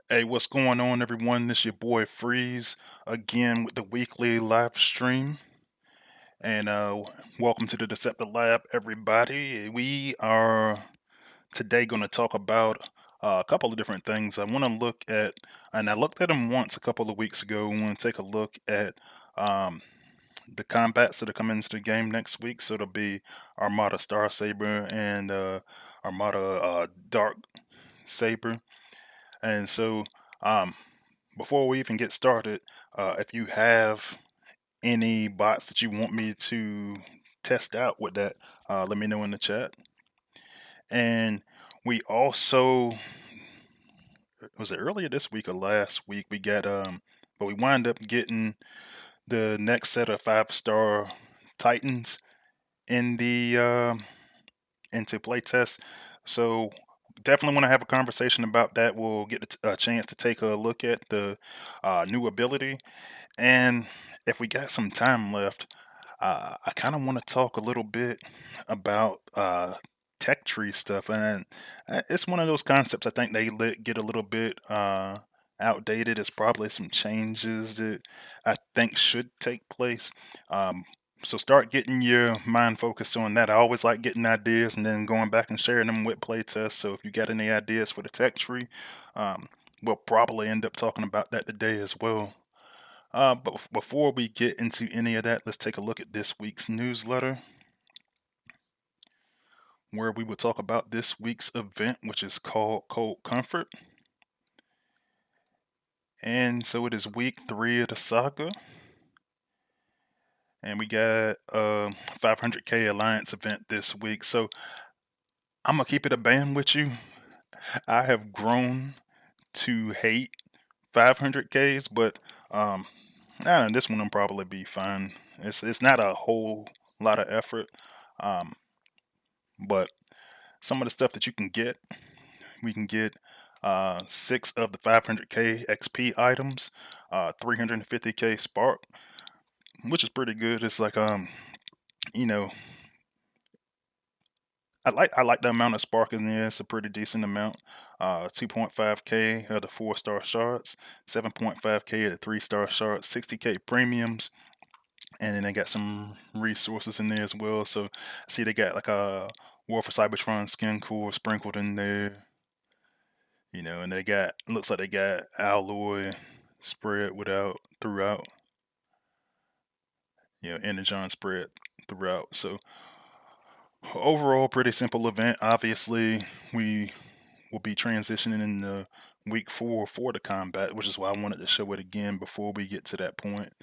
Hey, what's going on, everyone? This your boy Freeze again with the weekly live stream, and welcome to the Deceptilab, everybody. We are today going to talk about a couple of different things. I want to look at, and I looked at them once a couple of weeks ago. I want to take a look at the combats that are coming into the game next week. So it'll be Armada Starsaber and Armada Dark Saber, and so. Um, Before we even get started, if you have any bots that you want me to test out with that, let me know in the chat. And we also, was it earlier this week or last week, we got, but we wind up getting the next set of 5-star Titans in the, into playtest. So definitely want to have a conversation about that. We'll get a chance to take a look at the new ability. And if we got some time left, I kind of want to talk a little bit about tech tree stuff. And it's one of those concepts I think they get a little bit outdated. It's probably some changes that I think should take place. So start getting your mind focused on that. I always like getting ideas and then going back and sharing them with playtests. So if you got any ideas for the tech tree, we'll probably end up talking about that today as well. But before we get into any of that, let's take a look at this week's newsletter, where we will talk about this week's event, which is called Cold Comfort. And so it is week 3 of the Saga. And we got a 500k Alliance event this week. So I'm going to keep it a band with you. I have grown to hate 500ks, but I don't know, this one will probably be fine. It's not a whole lot of effort, but some of the stuff that you can get, we can get 6 of the 500k XP items, 350k spark, which is pretty good. It's like you know, I like the amount of spark in there. It's a pretty decent amount. 2.5k of the 4-star shards, 7.5k of the 3-star shards, 60k premiums, and then they got some resources in there as well. So I see they got like a War for Cybertron skin core sprinkled in there, and they got, looks like they got alloy spread without throughout, energon spread throughout. So overall, pretty simple event. Obviously, we will be transitioning into week 4 for the combat, which is why I wanted to show it again before we get to that point.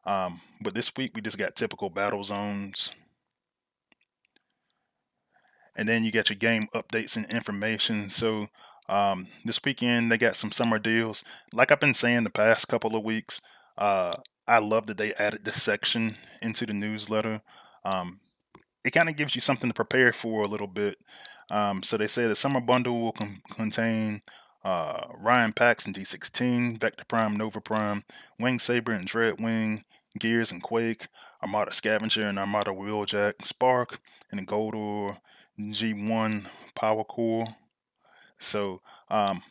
But this week we just got typical battle zones, and then you got your game updates and information. So this weekend they got some summer deals. Like I've been saying the past couple of weeks, I love that they added this section into the newsletter. Um, it kind of gives you something to prepare for a little bit. So they say the summer bundle will contain Ryan Pax and D16, Vector Prime, Nova Prime, Wing Saber and Dreadwing, Gears and Quake, Armada Scavenger and Armada Wheeljack, Spark, and a Gold or G1 Power Core. So, and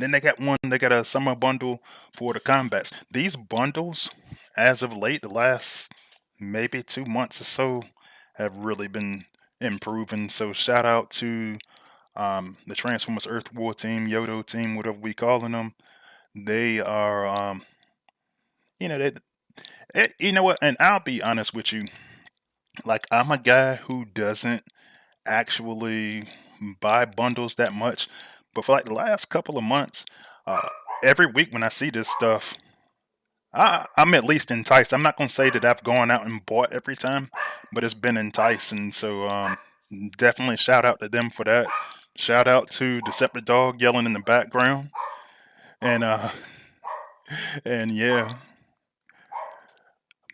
then they got a summer bundle for the combats. These bundles, as of late, the last maybe 2 months or so, have really been improving. So shout out to the Transformers Earth War team, Yodo team, whatever we calling them. They are, you know, you know what? And I'll be honest with you. Like, I'm a guy who doesn't actually buy bundles that much, but for like the last couple of months, uh, every week when I see this stuff, I'm at least enticed. I'm not gonna say that I've gone out and bought every time, but it's been enticing. So definitely shout out to them for that. Shout out to Deceptidog yelling in the background, and and yeah,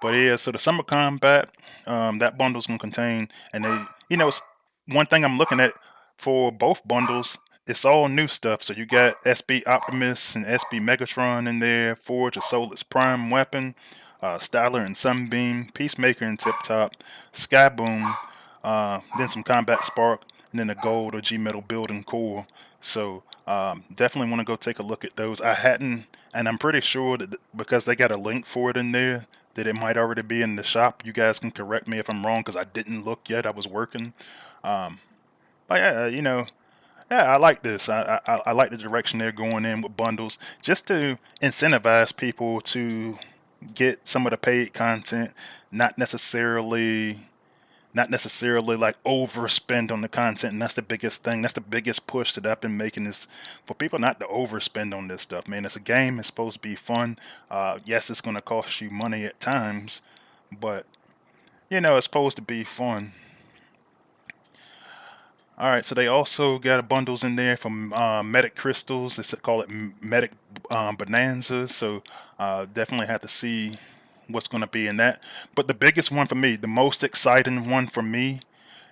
but yeah. So the summer combat, that bundle's gonna contain, and they, one thing I'm looking at for both bundles. It's all new stuff. So you got SB Optimus and SB Megatron in there, Forge a Solus Prime weapon, Styler and Sunbeam, Peacemaker and Tip Top, Skyboom, then some Combat Spark, and then a Gold or G Metal Building Core. So definitely want to go take a look at those. I hadn't, and I'm pretty sure that because they got a link for it in there, that it might already be in the shop. You guys can correct me if I'm wrong because I didn't look yet. I was working. But yeah, yeah, I like this. I like the direction they're going in with bundles, just to incentivize people to get some of the paid content, not necessarily like overspend on the content. And that's the biggest thing. That's the biggest push that I've been making, is for people not to overspend on this stuff. Man, it's a game. It's supposed to be fun. Yes, it's going to cost you money at times, but it's supposed to be fun. All right, so they also got bundles in there from Medic Crystals. They call it Medic Bonanza. So definitely have to see what's going to be in that. But the biggest one for me, the most exciting one for me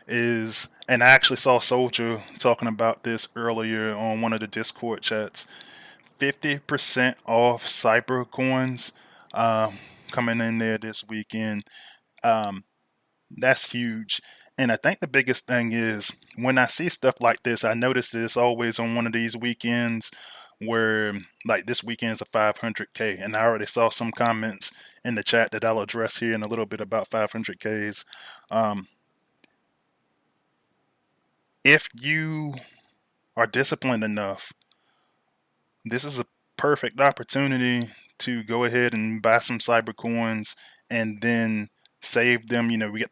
is, and I actually saw Soldier talking about this earlier on one of the Discord chats, 50% off Cyber Coins coming in there this weekend. Um, that's huge. And I think the biggest thing is when I see stuff like this, I notice that it's always on one of these weekends where, like, this weekend's a 500k. And I already saw some comments in the chat that I'll address here in a little bit about 500ks. If you are disciplined enough, this is a perfect opportunity to go ahead and buy some cyber coins and then save them. We get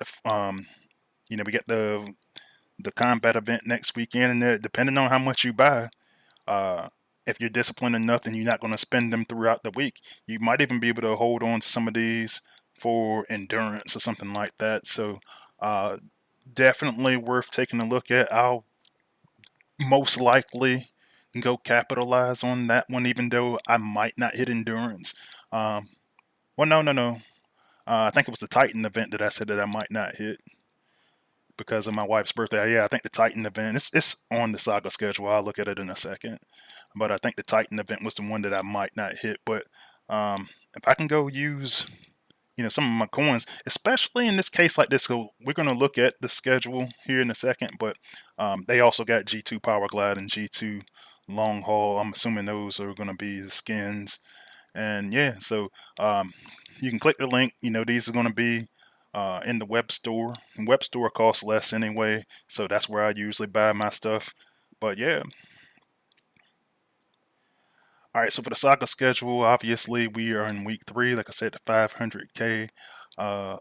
the combat event next weekend, and depending on how much you buy, uh, if you're disciplined enough, then you're not going to spend them throughout the week. You might even be able to hold on to some of these for endurance or something like that. So definitely worth taking a look at. I'll most likely go capitalize on that one, even though I might not hit endurance. Um, well, no. I think it was the Titan event that I said that I might not hit. because of my wife's birthday. Yeah, I think the Titan event, it's on the Saga schedule. I'll look at it in a second. But I think the Titan event was the one that I might not hit. But if I can go use, some of my coins, especially in this case like this, so we're going to look at the schedule here in a second. But they also got G2 Power Glide and G2 Long Haul. I'm assuming those are going to be the skins. And yeah, so you can click the link. These are going to be in the web store. And web store costs less anyway, so that's where I usually buy my stuff. But yeah. All right, so for the Saga schedule, obviously we are in week 3, like I said, the 500K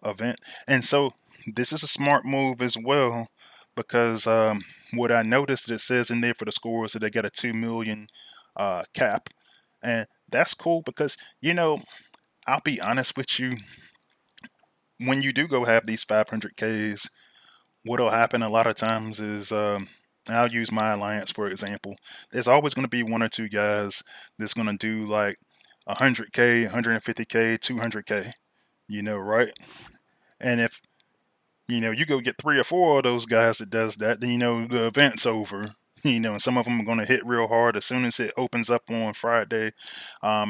event. And so this is a smart move as well, because what I noticed, it says in there for the scores that they got a 2 million cap. And that's cool because, I'll be honest with you, when you do go have these 500Ks, what'll happen a lot of times is I'll use my alliance for example. There's always going to be one or two guys that's going to do like 100K, 150K, 200K, right? And if you go get 3 or 4 of those guys that does that, then the event's over. And some of them are going to hit real hard as soon as it opens up on Friday.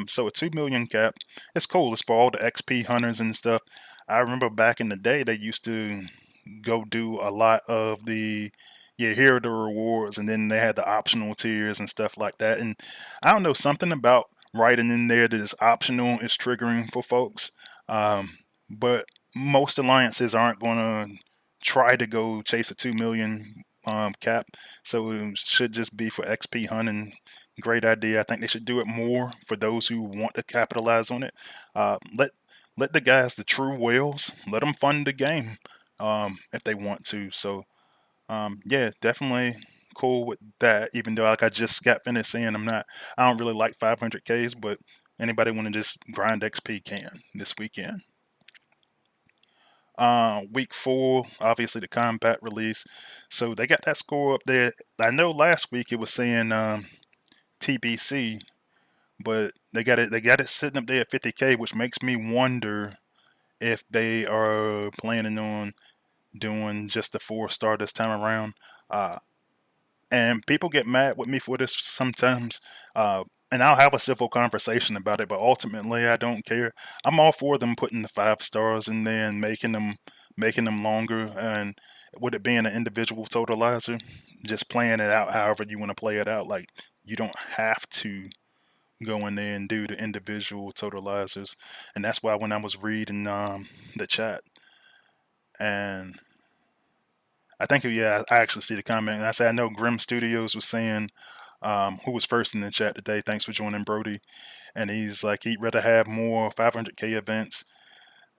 So a 2 million cap, it's cool. It's for all the XP hunters and stuff. I remember back in the day they used to go do a lot of the, yeah, here are the rewards, and then they had the optional tiers and stuff like that. And I don't know, something about writing in there that is optional is triggering for folks. But most alliances aren't going to try to go chase a 2 million cap, so it should just be for XP hunting. Great idea. I think they should do it more for those who want to capitalize on it. Let the guys, the true whales, let them fund the game if they want to. So yeah, definitely cool with that. Even though, like I just got finished saying, I don't really like 500Ks, but anybody want to just grind XP can this weekend. Week 4, obviously the combat release. So they got that score up there. I know last week it was saying TBC, but they got it sitting up there at 50K, which makes me wonder if they are planning on doing just the 4-star this time around. And people get mad with me for this sometimes. And I'll have a civil conversation about it, but ultimately I don't care. I'm all for them putting the 5 stars in there and making them longer, and with it being an individual totalizer, just playing it out however you want to play it out. Like, you don't have to go in there and do the individual totalizers. And that's why when I was reading the chat, and I think, yeah, I actually see the comment, and I said I know Grim Studios was saying, who was first in the chat today. Thanks for joining, Brody. And he's like, he'd rather have more 500K events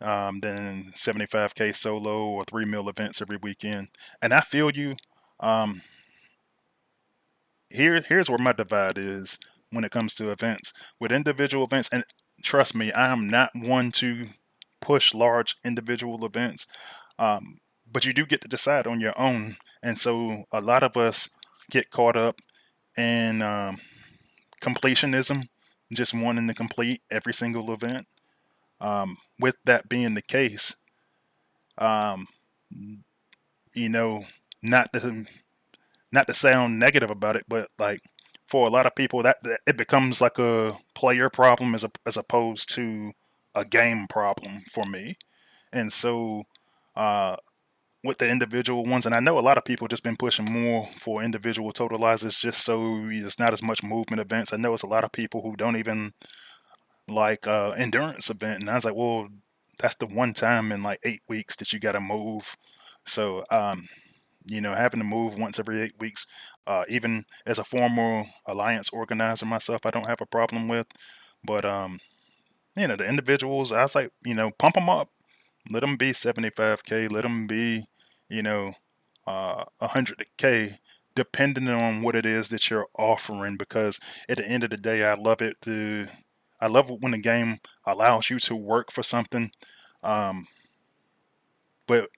than 75K solo or 3 mil events every weekend. And I feel you. Um, here's where my divide is when it comes to events. With individual events, and trust me, I am not one to push large individual events. But you do get to decide on your own. And so a lot of us get caught up in completionism, just wanting to complete every single event. With that being the case, um, you know, not to sound negative about it, but like for a lot of people, that it becomes like a player problem as opposed to a game problem for me. And so, uh, with the individual ones, and I know a lot of people just been pushing more for individual totalizers just so it's not as much movement events. I know it's a lot of people who don't even like endurance event, and I was like, well, that's the one time in like 8 weeks that you got to move. So having to move once every 8 weeks, even as a former alliance organizer myself, I don't have a problem with. But the individuals, I was like, pump them up, let them be 75K, let them be, 100K, depending on what it is that you're offering. Because at the end of the day, I love it when the game allows you to work for something, um, but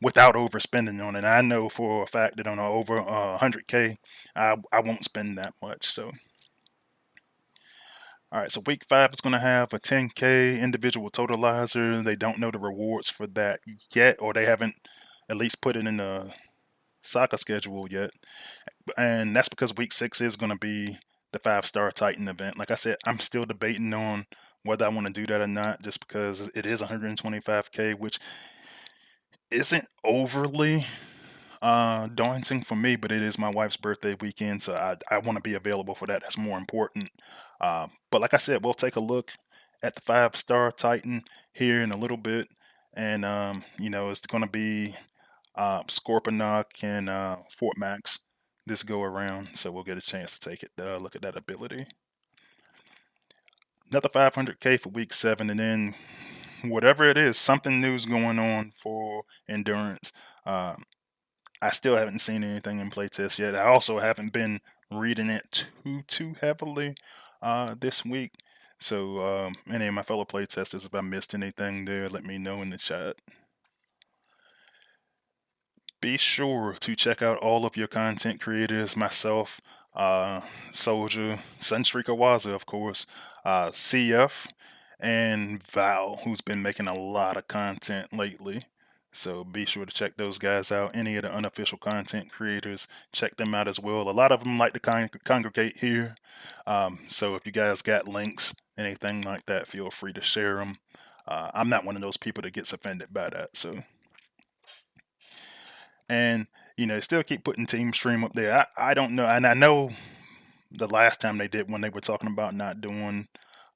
without overspending on it. I know for a fact that on over 100K, I won't spend that much. So, all right, so week 5 is going to have a 10K individual totalizer. They don't know the rewards for that yet, or they haven't at least put it in the Saga schedule yet. And that's because week 6 is going to be the 5-star Titan event. Like I said, I'm still debating on whether I want to do that or not, just because it is 125k, which isn't overly daunting for me, but it is my wife's birthday weekend, so I want to be available for that. That's more important. But like I said, we'll take a look at the 5-star Titan here in a little bit, and it's going to be Scorponok and Fort Max this go around, so we'll get a chance to take it look at that ability. Another 500k for week 7, and then whatever it is, something new's going on for endurance. I still haven't seen anything in playtest yet. I also haven't been reading it too heavily this week. So any of my fellow playtesters, if I missed anything there, let me know in the chat. Be sure to check out all of your content creators, myself, Soldier, Sunstreaker Waza, of course, CF, and Val, who's been making a lot of content lately. So be sure to check those guys out. Any of the unofficial content creators, check them out as well. A lot of them like to congregate here. So if you guys got links, anything like that, feel free to share them. I'm not one of those people that gets offended by that. So, and still keep putting Team Stream up there. I don't know, and I know the last time they did when they were talking about not doing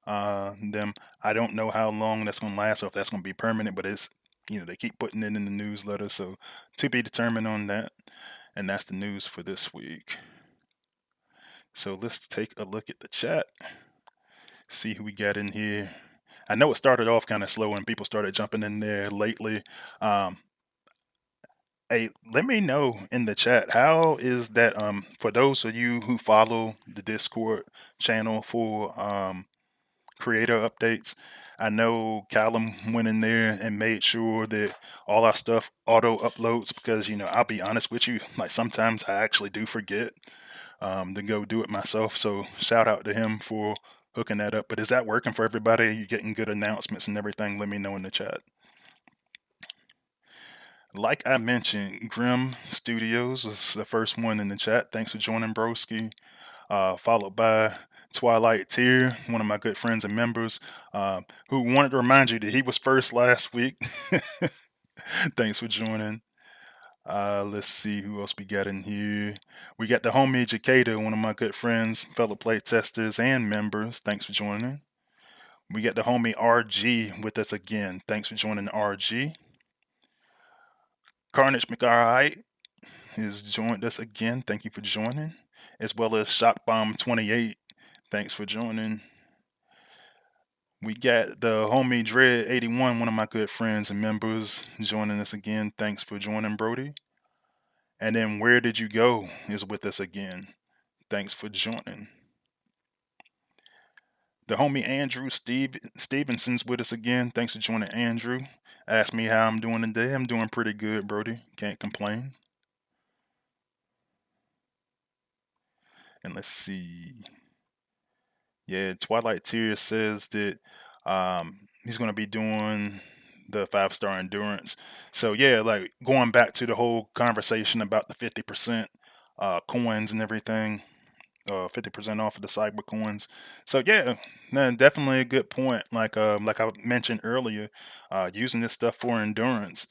them. I don't know how long that's going to last or if that's going to be permanent, but it's they keep putting it in the newsletter, so to be determined on that. And that's the news for this week. So let's take a look at the chat, see who we got in here. I know it started off kind of slow and people started jumping in there lately. Hey, let me know in the chat, how is that for those of you who follow the Discord channel for creator updates. I know Callum went in there and made sure that all our stuff auto uploads because I'll be honest with you, like sometimes I actually do forget to go do it myself. So shout out to him for hooking that up. But is that working for everybody? Are you getting good announcements and everything? Let me know in the chat. Like I mentioned, Grim Studios was the first one in the chat. Thanks for joining, broski. Followed by Twilight Tier, one of my good friends and members, who wanted to remind you that he was first last week. Thanks for joining. Let's see who else we got in here. We got the homie Jacada, one of my good friends, fellow playtesters and members. Thanks for joining. We got the homie RG with us again. Thanks for joining, RG. Carnage McArite has joined us again. Thank you for joining. As well as Shockbomb28. Thanks for joining. We got the homie Dread81, one of my good friends and members, joining us again. Thanks for joining, Brody. And then Where Did You Go is with us again. Thanks for joining. The homie Andrew Stevenson's with us again. Thanks for joining, Andrew. Ask me how I'm doing today. I'm doing pretty good, Brody. Can't complain. And let's see. Yeah, Twilight Tears says that he's going to be doing the 5-star endurance. So yeah, like going back to the whole conversation about the 50% coins and everything, 50% off of the cyber coins. So yeah, man, definitely a good point. Like I mentioned earlier, using this stuff for endurance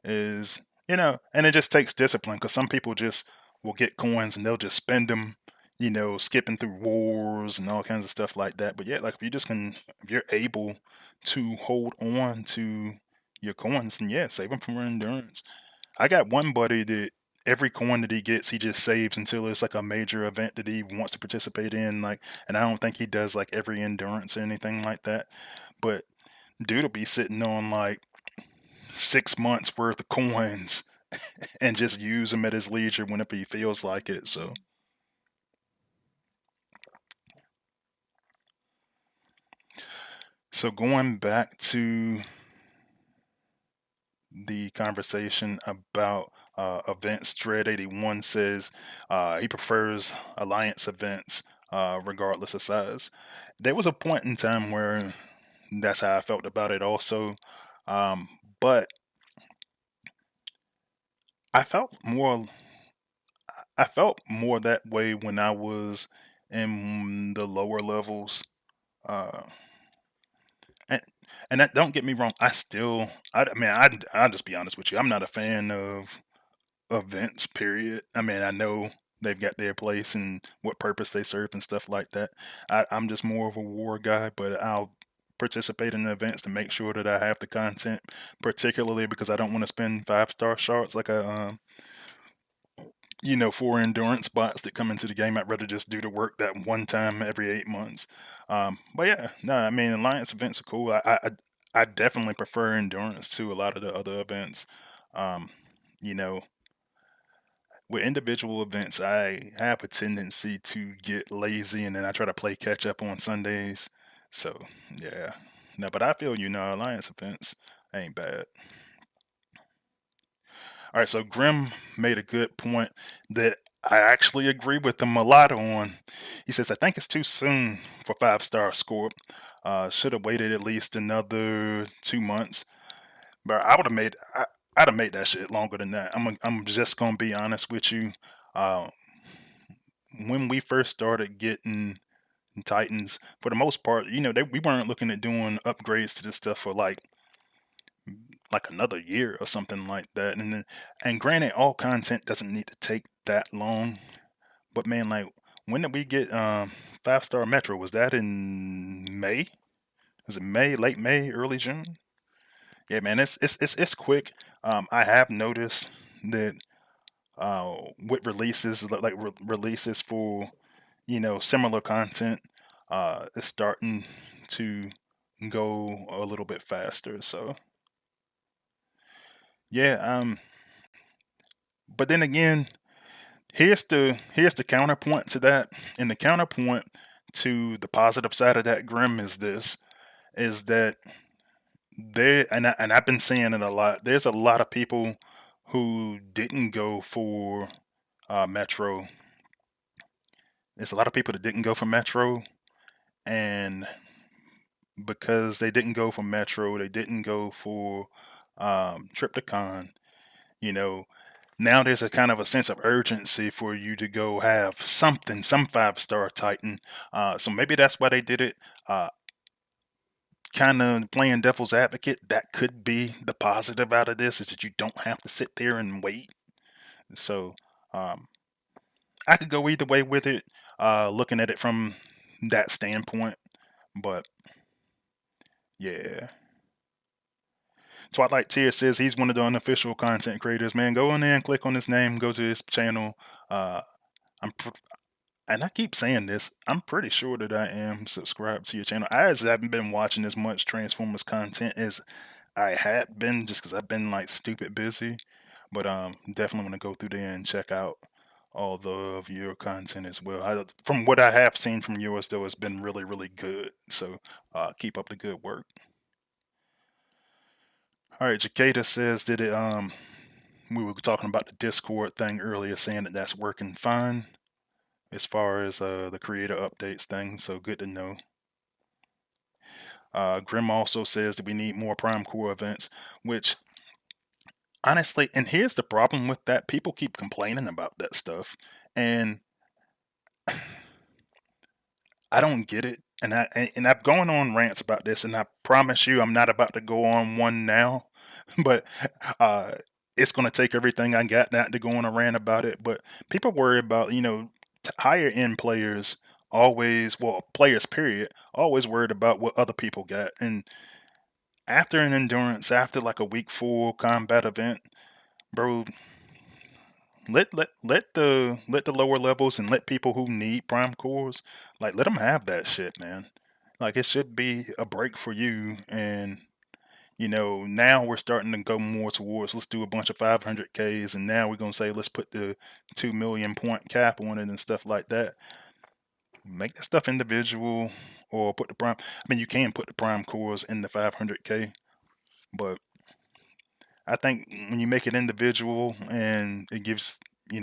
is and it just takes discipline because some people just will get coins and they'll just spend them, skipping through wars and all kinds of stuff like that. But yeah, like if you're able to hold on to your coins, then yeah, save them for endurance. I got one buddy that every coin that he gets, he just saves until it's like a major event that he wants to participate in. Like, and I don't think he does like every endurance or anything like that. But dude will be sitting on like 6 months worth of coins and just use them at his leisure whenever he feels like it. So going back to the conversation about events, Dread81 says he prefers alliance events regardless of size. There was a point in time where that's how I felt about it also. But I felt more I felt more that way when I was in the lower levels. Uh, and and that, don't get me wrong, I mean, I'll just be honest with you. I'm not a fan of events, period. I mean, I know they've got their place and what purpose they serve and stuff like that. I'm just more of a war guy, but I'll participate in the events to make sure that I have the content, particularly because I don't want to spend 5-star shards like for endurance bots that come into the game. I'd rather just do the work that one time every 8 months. But yeah, no, I mean, alliance events are cool. I definitely prefer endurance to a lot of the other events. Um, you know, with individual events, I have a tendency to get lazy and then I try to play catch up on Sundays. So yeah, no, but I feel alliance events ain't bad. All right, so Grim made a good point that I actually agree with him a lot on. He says, I think it's too soon for 5-star score. Should have waited at least another 2 months. But I'd have made that shit longer than that. I'm just gonna be honest with you. Uh, when we first started getting Titans, for the most part, we weren't looking at doing upgrades to this stuff for like another year or something like that. And granted, all content doesn't need to take that long. But man, like, when did we get 5-star Metro? Was that in May? Was it May, late May, early June? Yeah, man, it's quick. I have noticed that with releases releases for similar content, it's starting to go a little bit faster. So yeah, but then again, here's the counterpoint to that, and the counterpoint to the positive side of that, Grim, is that I've been seeing it a lot. There's a lot of people who didn't go for Metro. There's a lot of people that didn't go for Metro, and because they didn't go for Metro, they didn't go for Triptychon. You know, now there's a kind of a sense of urgency for you to go have something, some 5-star Titan. So maybe that's why they did it. Kind of playing devil's advocate, that could be the positive out of this, is that you don't have to sit there and wait. So um, I could go either way with it, looking at it from that standpoint. But yeah. Twilight Tier says he's one of the unofficial content creators. Man, go in there and click on his name, go to his channel. I'm and I keep saying this, I'm pretty sure that I am subscribed to your channel. I just haven't been watching as much Transformers content as I had been, just because I've been like stupid busy. But definitely want to go through there and check out all of your content as well. From what I have seen from yours, though, it's been really, really good. So keep up the good work. All right, Jacada says that we were talking about the Discord thing earlier, saying that that's working fine as far as the creator updates thing. So good to know. Grim also says that we need more Prime Core events, which honestly, and here's the problem with that: people keep complaining about that stuff, and I don't get it. And I've gone on rants about this, and I promise you, I'm not about to go on one now, but uh, it's going to take everything I got not to go on a rant about it. But people worry about higher end players always, well, players period, always worried about what other people got, and after an endurance, after like a week 4 combat event, bro, let the lower levels and let people who need prime cores, like, let them have that shit, man. Like, it should be a break for you. And now we're starting to go more towards, let's do a bunch of 500Ks, and now we're gonna say let's put the 2 million point cap on it and stuff like that. Make that stuff individual, or put the prime. I mean, you can put the prime cores in the 500K, but I think when you make it individual and it gives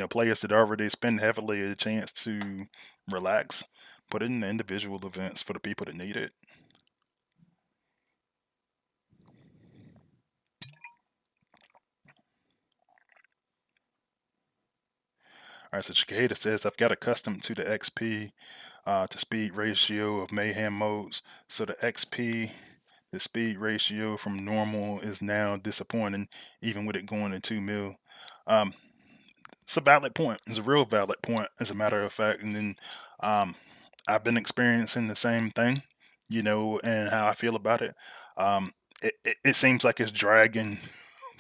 players that already spend heavily a chance to relax, put it in the individual events for the people that need it. Alright, so Cicada says, I've got accustomed to the XP to speed ratio of mayhem modes. So the XP, the speed ratio from normal is now disappointing, even with it going to 2 mil. Um, it's a valid point. It's a real valid point, as a matter of fact. And then um, I've been experiencing the same thing, and how I feel about it. Um, it seems like it's dragging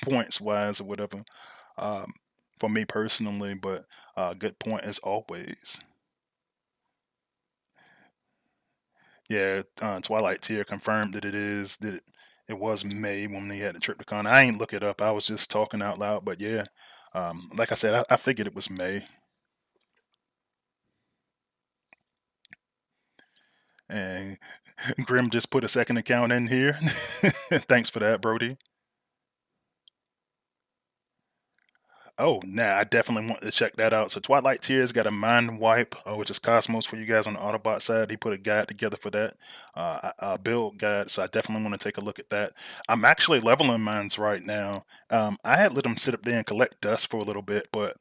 points wise or whatever, um, for me personally, but good point as always. Yeah, Twilight Tier confirmed that it was May when they had the Tripticon. I ain't look it up. I was just talking out loud, but yeah, like I said, I figured it was May. And Grim just put a second account in here. Thanks for that, Brody. Oh, nah, I definitely want to check that out. So Twilight Tears got a mind wipe, which is Cosmos for you guys on the Autobot side. He put a guide together for that, a build guide. So I definitely want to take a look at that. I'm actually leveling mines right now. I had let them sit up there and collect dust for a little bit, but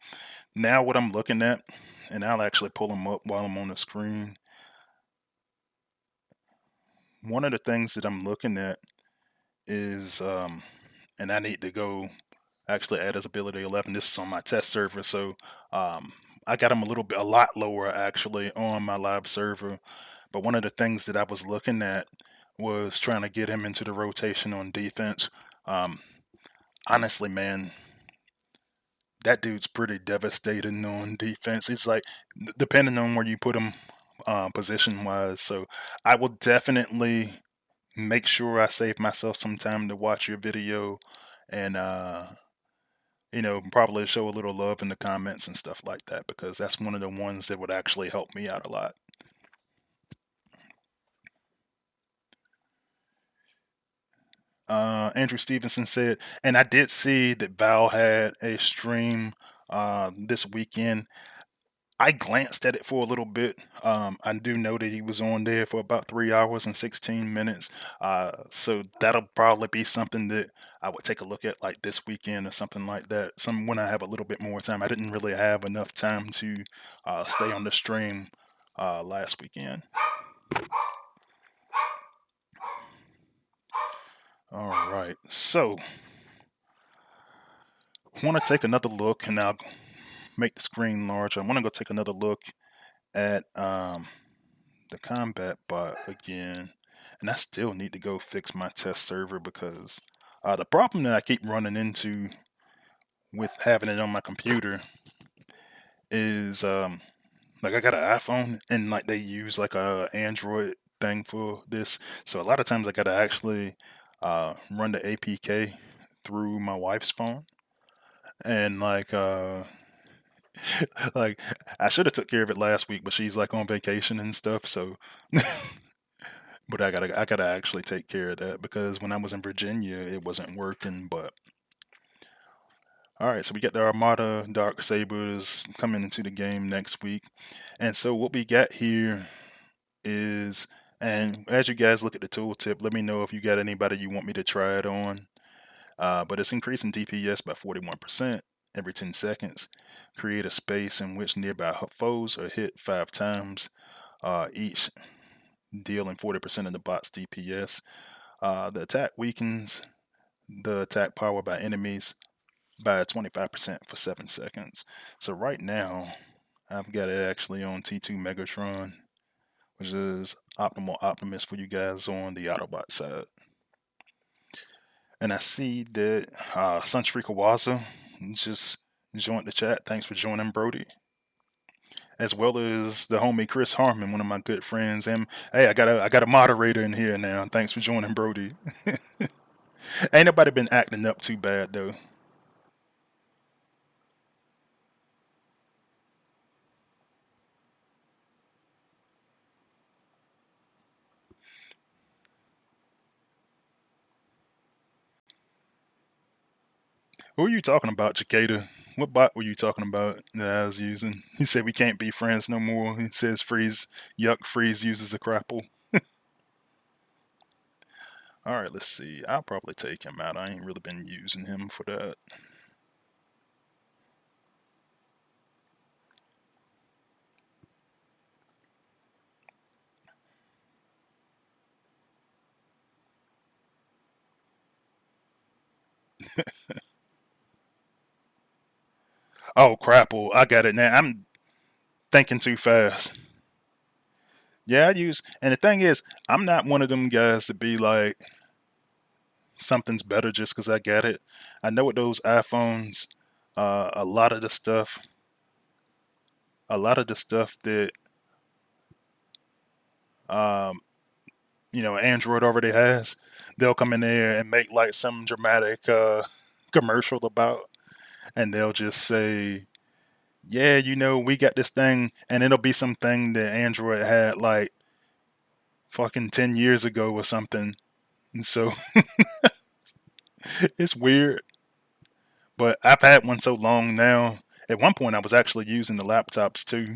now what I'm looking at, and I'll actually pull them up while I'm on the screen. One of the things that I'm looking at is, and I need to go actually add his ability 11. This is on my test server, so I got him a lot lower actually on my live server. But one of the things that I was looking at was trying to get him into the rotation on defense. Um, Honestly, man, that dude's pretty devastating on defense. It's like depending on where you put him, position wise. So I will definitely make sure I save myself some time to watch your video and probably show a little love in the comments and stuff like that, because that's one of the ones that would actually help me out a lot. Andrew Stevenson said, and I did see that Val had a stream this weekend. I glanced at it for a little bit. I do know that he was on there for about 3 hours and 16 minutes. So that'll probably be something that I would take a look at like this weekend or something like that. Some when I have a little bit more time. I didn't really have enough time to stay on the stream last weekend. All right, so I want to take another look, and I'll make the screen large. I want to go take another look at the combat bot again, and I still need to go fix my test server because the problem that I keep running into with having it on my computer is like I got an iPhone and like they use like a Android thing for this, so a lot of times I gotta actually run the APK through my wife's phone, and like I should have took care of it last week, but she's like on vacation and stuff, so but I gotta actually take care of that because when I was in Virginia, it wasn't working. But all right, so we got the Armada Dark Sabers coming into the game next week, and so what we got here is, and as you guys look at the tooltip, let me know if you got anybody you want me to try it on. But it's increasing DPS by 41% every 10 seconds. Create a space in which nearby foes are hit 5 times each, dealing 40% of the bot's DPS. The attack weakens the attack power by enemies by 25% for 7 seconds. So right now, I've got it actually on T2 Megatron, which is Optimal Optimus for you guys on the Autobot side. And I see that Sunstreak Kawaza just joined the chat. Thanks for joining, Brody. As well as the homie Chris Harmon, one of my good friends. And hey, I got a moderator in here now. Thanks for joining, Brody. Ain't nobody been acting up too bad though. Who are you talking about, Cicada? What bot were you talking about that I was using? He said we can't be friends no more. He says freeze, yuck, freeze uses a crapple. Alright, let's see. I'll probably take him out. I ain't really been using him for that. Oh, crapple. I got it now. I'm thinking too fast. Yeah, I use, and the thing is, I'm not one of them guys to be like, something's better just because I got it. I know with those iPhones, a lot of the stuff, a lot of the stuff that, um, Android already has, they'll come in there and make like some dramatic commercial about, and they'll just say, yeah, we got this thing, and it'll be something that Android had like fucking 10 years ago or something. And so it's weird, but I've had one so long now. At one point, I was actually using the laptops too.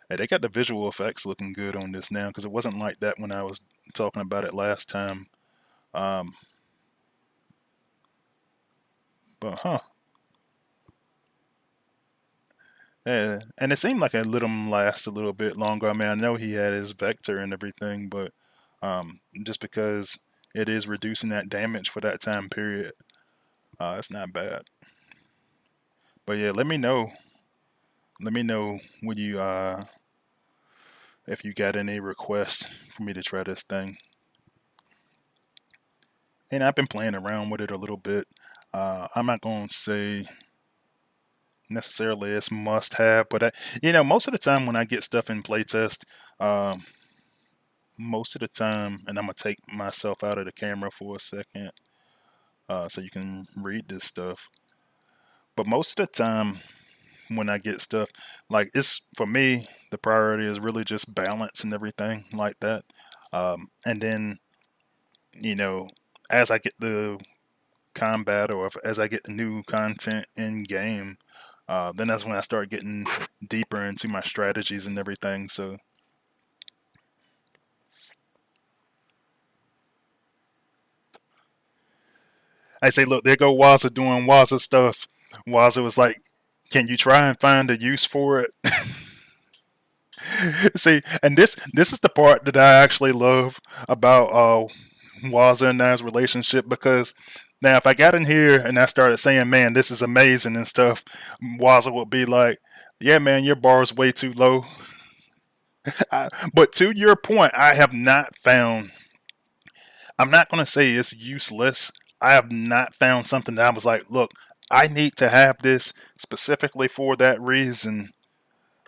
Hey, they got the visual effects looking good on this now because it wasn't like that when I was talking about it last time. Um, but yeah, and it seemed like I let him last a little bit longer. I mean, I know he had his vector and everything, but just because it is reducing that damage for that time period, it's not bad. But yeah, let me know. Let me know when you if you got any requests for me to try this thing. And I've been playing around with it a little bit. I'm not gonna say necessarily it's must have, but most of the time when I get stuff in playtest, um, most of the time, and I'm gonna take myself out of the camera for a second, so you can read this stuff. But most of the time when I get stuff, like it's for me, the priority is really just balance and everything like that. And then you know, as I get the combat or as I get the new content in game, then that's when I start getting deeper into my strategies and everything. So I say, look, there go Waza doing Waza stuff. Waza was like, "Can you try and find a use for it?" See, and this is the part that I actually love about Waza and I's relationship because now if I got in here and I started saying, "Man, this is amazing" and stuff, Waza would be like, "Yeah, man, your bar is way too low." But to your point, I have not found. I'm not going to say it's useless. I have not found something that I was like, look, I need to have this specifically for that reason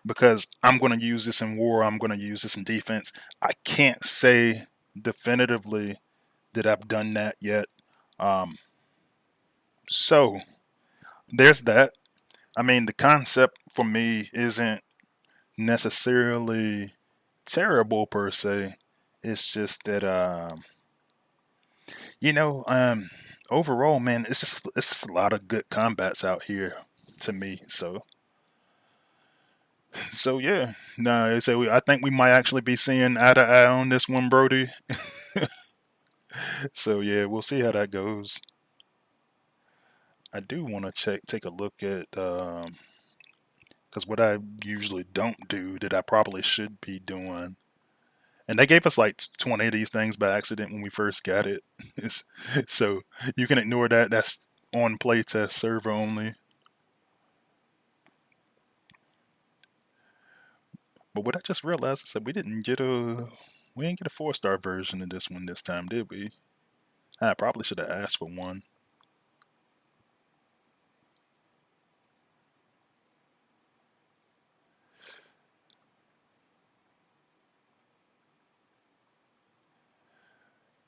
because I'm going to use this in war. I'm going to use this in defense. I can't say definitively that I've done that yet. Um, so there's that. I mean, the concept for me isn't necessarily terrible per se. It's just that You know, um, overall, man, it's just a lot of good combats out here to me. So yeah, no, so I think we might actually be seeing eye to eye on this one, Brody. So yeah, we'll see how that goes. I do want to take a look at because what I usually don't do that I probably should be doing. And they gave us like 20 of these things by accident when we first got it. So you can ignore that. That's on playtest server only. But what I just realized is that we didn't get a 4-star version of this one this time, did we? I probably should have asked for one.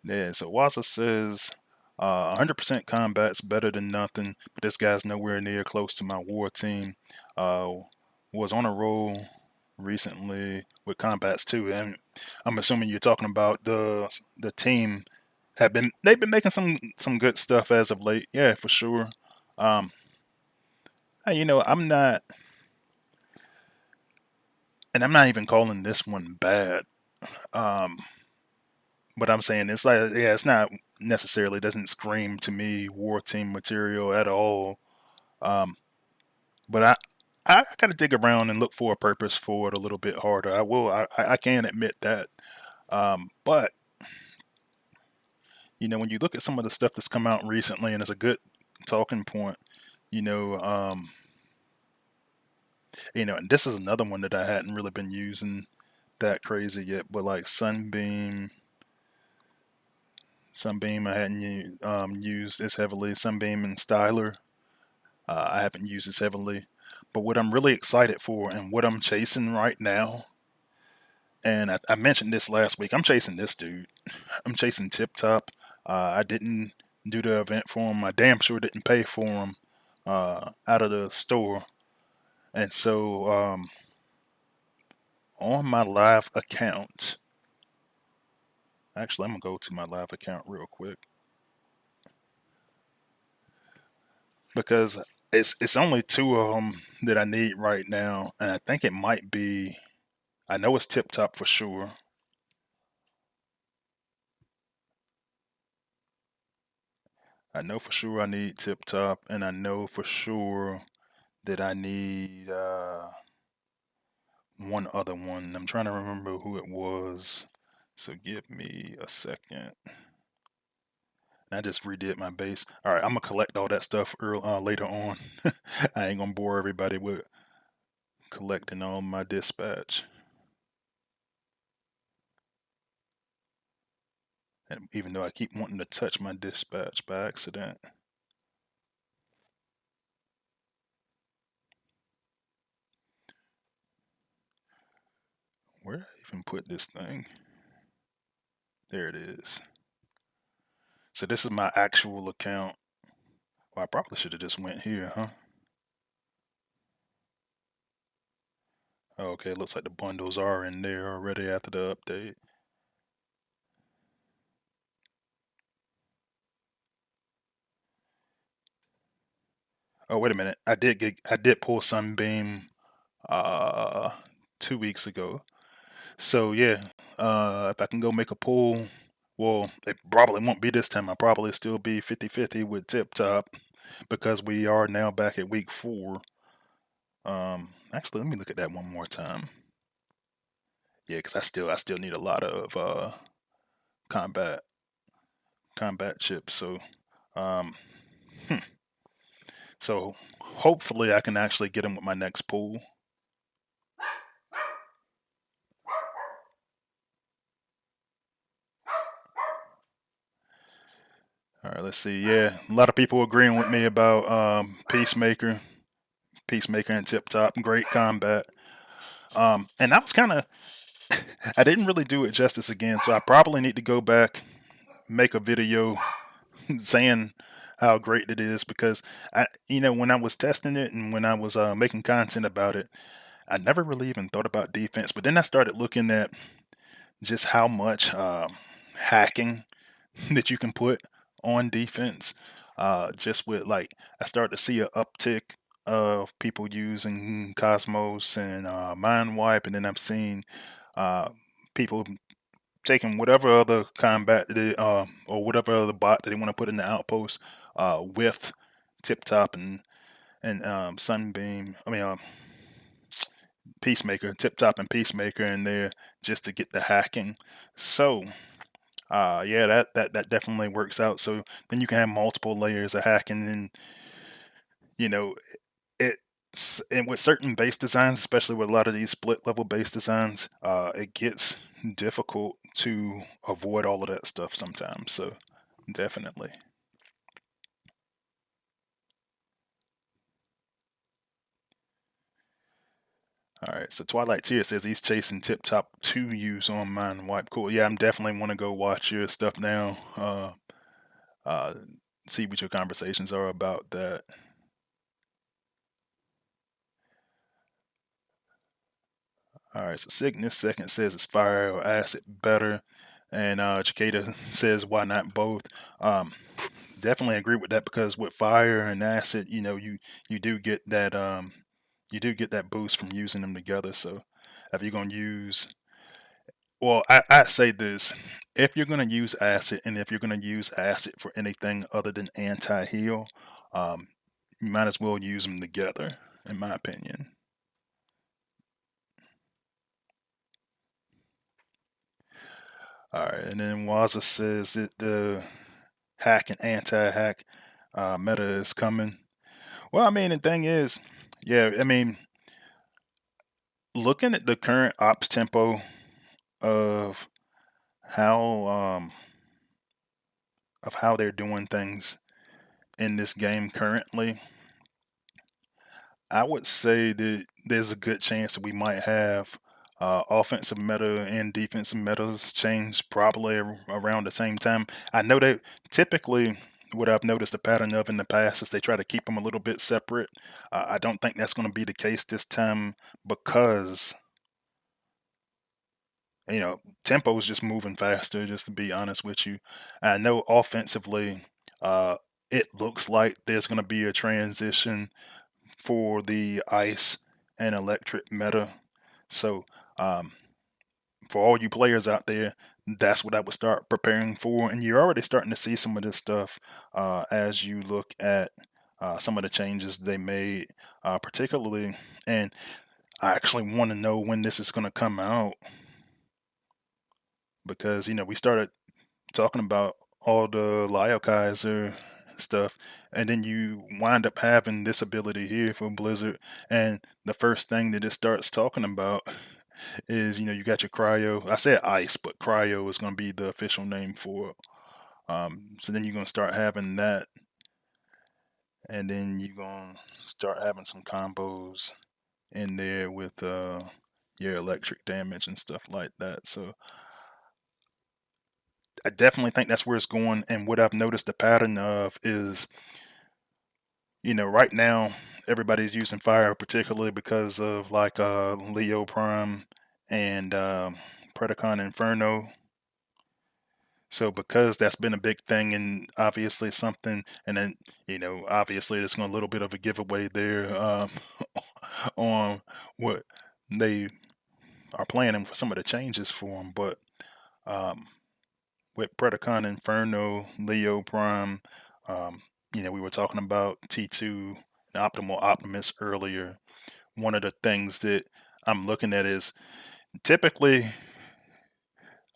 Yeah, so Wasa says 100% combat's better than nothing, but this guy's nowhere near close to my war team. Uh, was on a roll recently with combats too, and I'm assuming you're talking about the team they've been making some good stuff as of late. Yeah, for sure. Um, I'm not, and I'm not even calling this one bad. Um, but I'm saying it's like, yeah, it's not necessarily doesn't scream to me war team material at all. Um, but I gotta dig around and look for a purpose for it a little bit harder. I will. I can admit that. But when you look at some of the stuff that's come out recently, and it's a good talking point, you know, um, and this is another one that I hadn't really been using that crazy yet, but like Sunbeam I hadn't used as heavily. Sunbeam and Styler, I haven't used as heavily. But what I'm really excited for and what I'm chasing right now, and I mentioned this last week, I'm chasing this dude. I'm chasing Tip Top. I didn't do the event for him. I damn sure didn't pay for him out of the store. And so on my live account, actually, I'm going to go to my live account real quick because it's only two of them that I need right now. And I think it might be, I know it's Tip Top for sure. I know for sure I need Tip Top, and I know for sure that I need one other one. I'm trying to remember who it was. So give me a second. I just redid my base. All right, I'm gonna collect all that stuff later on. I ain't gonna bore everybody with collecting all my dispatch. And even though I keep wanting to touch my dispatch by accident. Where did I even put this thing? There it is. So this is my actual account. Well, I probably should have just went here, huh? Okay, looks like the bundles are in there already after the update. Oh, wait a minute. I did pull Sunbeam 2 weeks ago. So yeah, if I can go make a pull, well, it probably won't be this time. I'll probably still be 50-50 with Tip Top because we are now back at week 4. Actually, let me look at that one more time. Yeah, because I still need a lot of combat combat chips. Um, hmm. So hopefully I can actually get them with my next pull. All right, let's see. Yeah, a lot of people agreeing with me about Peacemaker and Tip Top. Great combat. And I was kind of, I didn't really do it justice again, so I probably need to go back, make a video saying how great it is because when I was testing it and when I was making content about it, I never really even thought about defense. But then I started looking at just how much hacking that you can put on defense. Just with like, I started to see an uptick of people using Cosmos and Mind Wipe, and then I've seen uh, people taking whatever other combat that or whatever other bot that they want to put in the outpost with Tip Top and Sunbeam. I mean, Peacemaker, Tip Top and Peacemaker in there just to get the hacking. So yeah, that definitely works out. So then you can have multiple layers of hacking, and you know and with certain base designs, especially with a lot of these split level base designs, it gets difficult to avoid all of that stuff sometimes. So definitely. All right, so Twilight Tear says he's chasing Tip Top 2 use on Mind Wipe. Cool. Yeah, I'm definitely want to go watch your stuff now. Uh, see what your conversations are about that. All right, so Cygnus second says it's fire or acid better, and Cicada says why not both. Um, Definitely agree with that because with fire and acid, you do get that boost from using them together. So if you're gonna use, well, I say this: if you're gonna use acid, and if you're gonna use acid for anything other than anti-heal, um, you might as well use them together, in my opinion. All right, and then Waza says that the hack and anti-hack meta is coming. Well, I mean, the thing is, yeah, I mean, looking at the current ops tempo of how um, they're doing things in this game currently, I would say that there's a good chance that we might have offensive meta and defensive metas change probably around the same time. I know that typically what I've noticed the pattern of in the past is they try to keep them a little bit separate. I don't think that's going to be the case this time because tempo is just moving faster. Just to be honest with you, I know offensively, uh, it looks like there's going to be a transition for the ice and electric meta. So, um, for all you players out there, that's what I would start preparing for. And you're already starting to see some of this stuff as you look at some of the changes they made, particularly. And I actually want to know when this is going to come out because, we started talking about all the Lyle Kaiser stuff, and then you wind up having this ability here for Blizzard, and the first thing that it starts talking about is you got your cryo. I said ice, but cryo is going to be the official name for it. So then you're going to start having that, and then you're going to start having some combos in there with your electric damage and stuff like that. So I definitely think that's where it's going. And what I've noticed the pattern of is, right now everybody's using fire, particularly because of like Leo Prime and Predacon Inferno. So because that's been a big thing and obviously something, and then obviously there's going a little bit of a giveaway there on what they are planning for some of the changes for them, but um, with Predacon Inferno, Leo Prime. We were talking about T2 and Optimal Optimus earlier. One of the things that I'm looking at is typically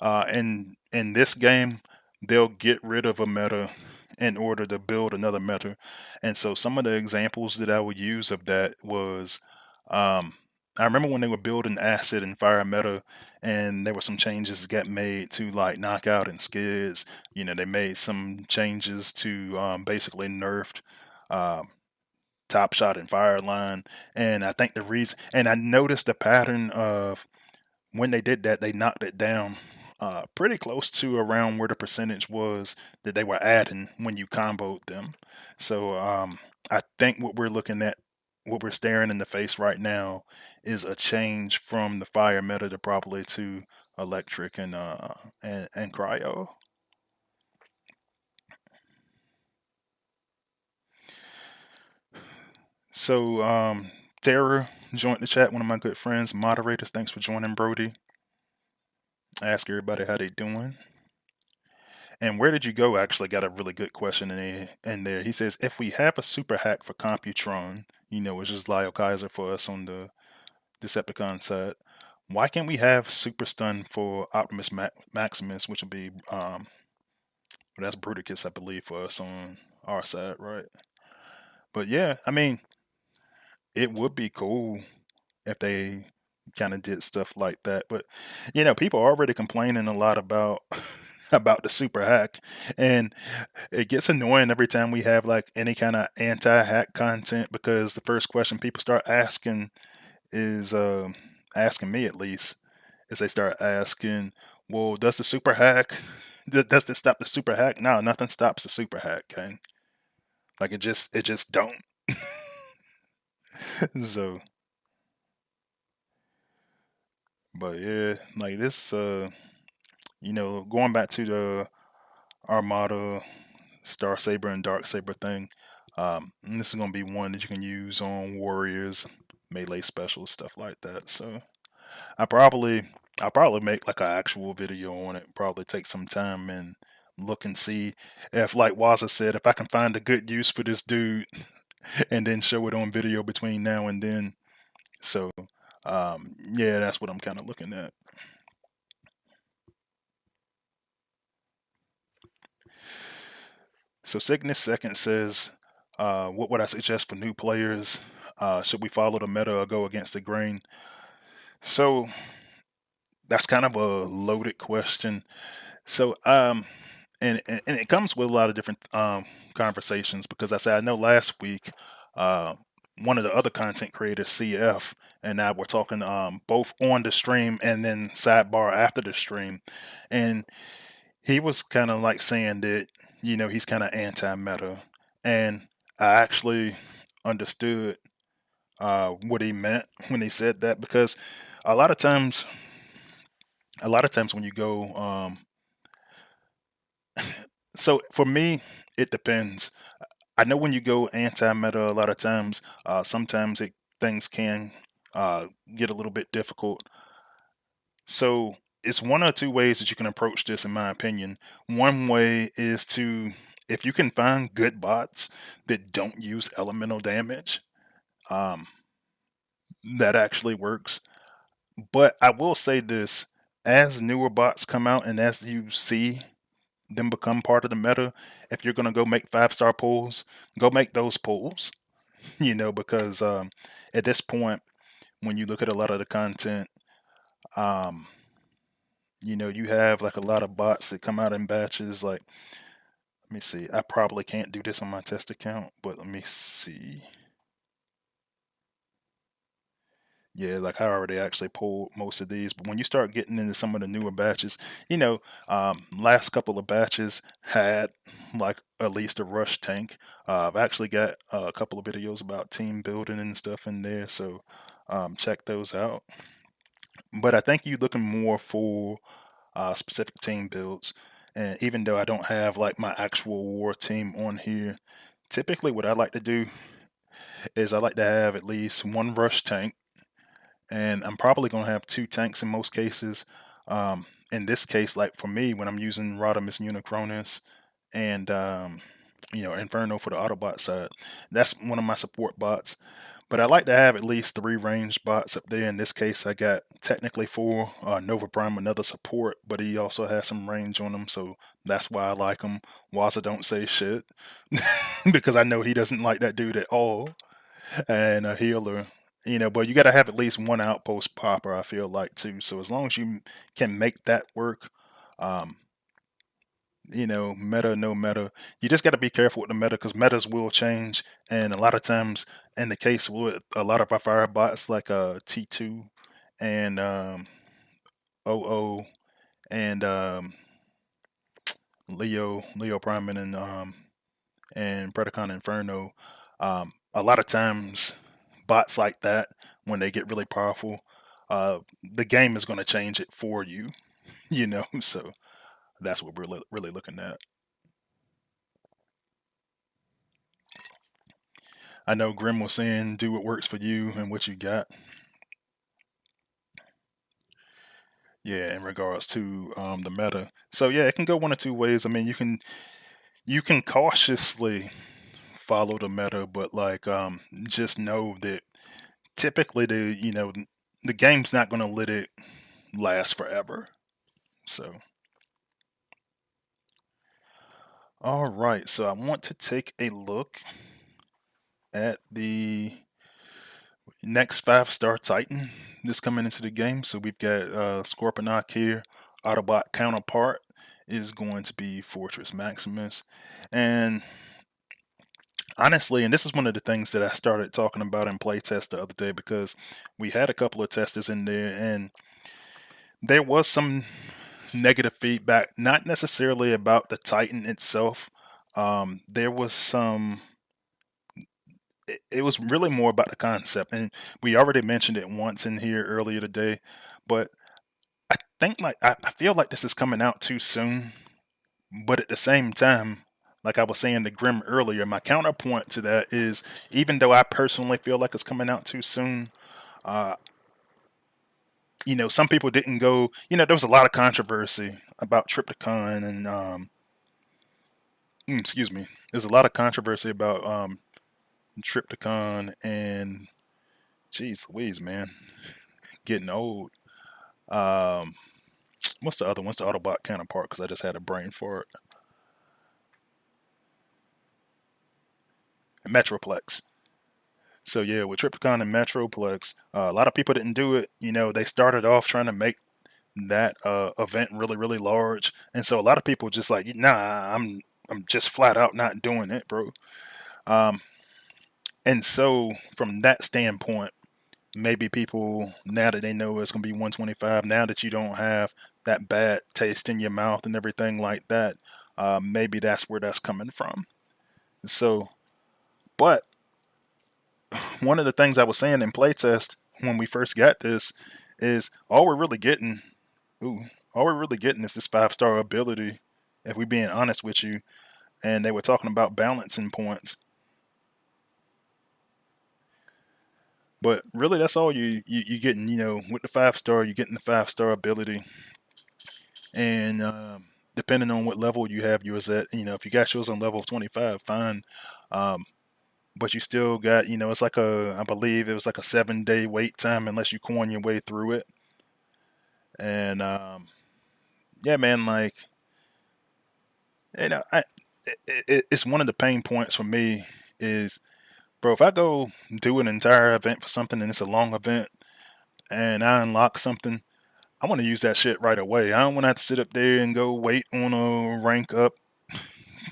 in this game they'll get rid of a meta in order to build another meta, and so some of the examples that I would use of that was um, I remember when they were building acid and fire meta, and there were some changes that got made to like knockout and skids. They made some changes to basically nerfed um, top shot and fire line, and I think the reason, and I noticed the pattern of when they did that, they knocked it down pretty close to around where the percentage was that they were adding when you comboed them. So I think what we're looking at, what we're staring in the face right now, is a change from the fire meta to probably to electric and cryo. So Tara joined the chat, one of my good friends, moderators. Thanks for joining, Brody. Ask everybody how they doing. And where did you go? Actually, got a really good question in there. He says, if we have a super hack for Computron, which is Lyle Kaiser for us on the Decepticon side, why can't we have super stun for Optimus Maximus, which would be that's Bruticus, I believe, for us on our side, right? But yeah, I mean, it would be cool if they kind of did stuff like that. But people are already complaining a lot about about the super hack, and it gets annoying every time we have like any kind of anti-hack content because the first question people start asking is asking me at least is they start asking, well, does the super hack does this stop the super hack? No, nothing stops the super hack, okay? Like it just don't. So but yeah, like this going back to the Armada Starsaber and Darksaber thing. And this is gonna be one that you can use on warriors, melee specials, stuff like that. So I probably I'll probably make like an actual video on it. Probably take some time and look and see if, like Waza said, if I can find a good use for this dude, and then show it on video between now and then. So yeah, that's what I'm kind of looking at. So Cygnus Second says, what would I suggest for new players? Should we follow the meta or go against the grain? So that's kind of a loaded question. So and it comes with a lot of different conversations, because I know last week uh, one of the other content creators, CF, and I were talking both on the stream and then sidebar after the stream, and he was kind of like saying that, he's kind of anti-meta, and I actually understood what he meant when he said that, because a lot of times, when you go, so for me, it depends. I know when you go anti-meta, a lot of times, sometimes things can get a little bit difficult. So it's one or two ways that you can approach this, in my opinion. One way is to, if you can find good bots that don't use elemental damage, um, that actually works. But I will say this: as newer bots come out and as you see them become part of the meta, if you're gonna go make 5-star pulls, go make those pulls. Because at this point, when you look at a lot of the content, um, you have like a lot of bots that come out in batches. Like, let me see. I probably can't do this on my test account, but let me see. Yeah, like I already actually pulled most of these, but when you start getting into some of the newer batches, last couple of batches had like at least a rush tank. I've actually got a couple of videos about team building and stuff in there, so check those out. But I think you're looking more for specific team builds. And even though I don't have like my actual war team on here, typically what I like to do is I like to have at least one rush tank, and I'm probably going to have two tanks in most cases. In this case, like for me, when I'm using Rodimus Unicronus and Inferno for the Autobot side, that's one of my support bots. But I like to have at least 3 ranged bots up there. In this case, I got technically 4. Nova Prime, another support, but he also has some range on him, so that's why I like him. Waza don't say shit, because I know he doesn't like that dude at all. And a healer, but you got to have at least one outpost popper, I feel like, too. So as long as you can make that work, um, meta, no meta. You just got to be careful with the meta, because metas will change. And a lot of times, in the case with a lot of our fire bots like T2 and OO and Leo Prime and Predacon Inferno, a lot of times bots like that, when they get really powerful, the game is going to change it for you, so that's what we're really looking at. I know Grim was saying do what works for you and what you got. Yeah, in regards to the meta. So yeah, it can go one or two ways. I mean, you can cautiously follow the meta, but like just know that typically the game's not going to let it last forever. So all right, so I want to take a look at the next 5-star Titan that's coming into the game. So we've got Scorponok here. Autobot counterpart is going to be Fortress Maximus. And honestly, and this is one of the things that I started talking about in playtest the other day, because we had a couple of testers in there and there was some negative feedback, not necessarily about the Titan itself. There was some it was really more about the concept, and we already mentioned it once in here earlier today, but I think like I feel like this is coming out too soon. But at the same time, like I was saying to Grim earlier, my counterpoint to that is, even though I personally feel like it's coming out too soon, uh, some people didn't go. There was a lot of controversy about Triptychon and excuse me. There's a lot of controversy about Triptychon and, geez Louise, man, getting old. Um, what's the other one? What's the Autobot counterpart? Because I just had a brain fart. Metroplex. So yeah, with Tripticon and Metroplex, a lot of people didn't do it. You know, they started off trying to make that event really really large, and so a lot of people just like, nah, I'm just flat out not doing it, bro. Um, and so from that standpoint, maybe people, now that they know it's gonna be 125, now that you don't have that bad taste in your mouth and everything like that, maybe that's where that's coming from. So, but one of the things I was saying in playtest when we first got this is all we're really getting. Ooh, all we're really getting is this 5-star ability. If we being honest with you, and they were talking about balancing points, but really that's all you getting. You know, with the 5-star, you're getting the 5-star ability, and depending on what level you have yours at, you know, if you got yours on level 25, fine. Um, but you still got, you know, it's like I believe it was like a 7-day wait time unless you coin your way through it. And yeah, man, like, you know, it's one of the pain points for me is, bro, if I go do an entire event for something and it's a long event and I unlock something, I want to use that shit right away. I don't want to have to sit up there and go wait on a rank up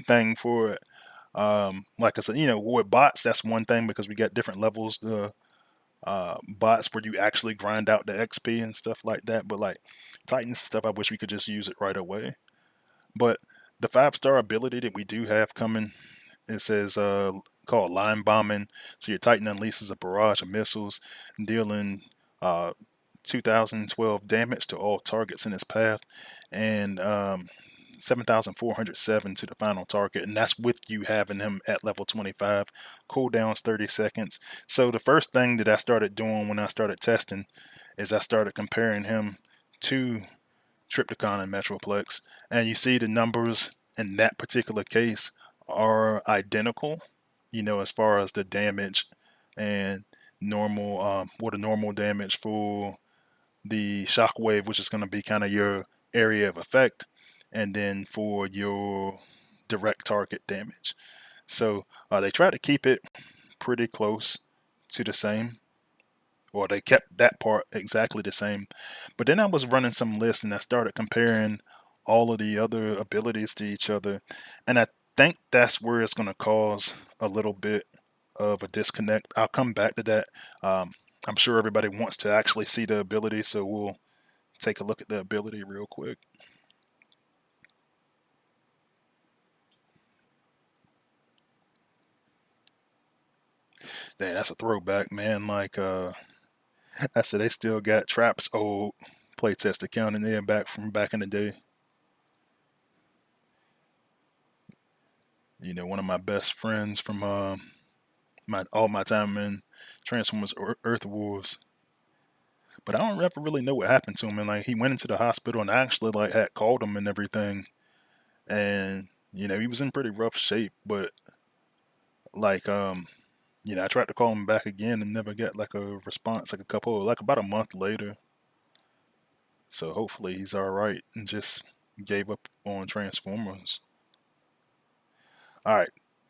thing for it. Like I said, you know, with bots, that's one thing because we got different levels. The bots where you actually grind out the XP and stuff like that. But like Titans stuff, I wish we could just use it right away. But the 5-star ability that we do have coming, it says called line bombing. So your Titan unleashes a barrage of missiles, dealing 2012 damage to all targets in its path, and 7,407 to the final target, and that's with you having him at level 25. Cooldowns 30 seconds. So the first thing that I started doing when I started testing is I started comparing him to Tripticon and Metroplex, and you see the numbers in that particular case are identical. You know, as far as the damage and normal, what a normal damage for the shockwave, which is going to be kind of your area of effect, and then for your direct target damage. So they try to keep it pretty close to the same, or they kept that part exactly the same. But then I was running some lists and I started comparing all of the other abilities to each other, and I think that's where it's going to cause a little bit of a disconnect. I'll come back to that. I'm sure everybody wants to actually see the ability, so we'll take a look at the ability real quick. Dang, that's a throwback, man. Like I said, they still got Trap's old playtest account in there back from back in the day. You know, one of my best friends from my all my time in Transformers Earth Wars. But I don't ever really know what happened to him. And like he went into the hospital and I actually like had called him and everything. And you know, he was in pretty rough shape, but like you know, I tried to call him back again and never got like a response, like like about a month later. So hopefully he's all right and just gave up on Transformers. All right,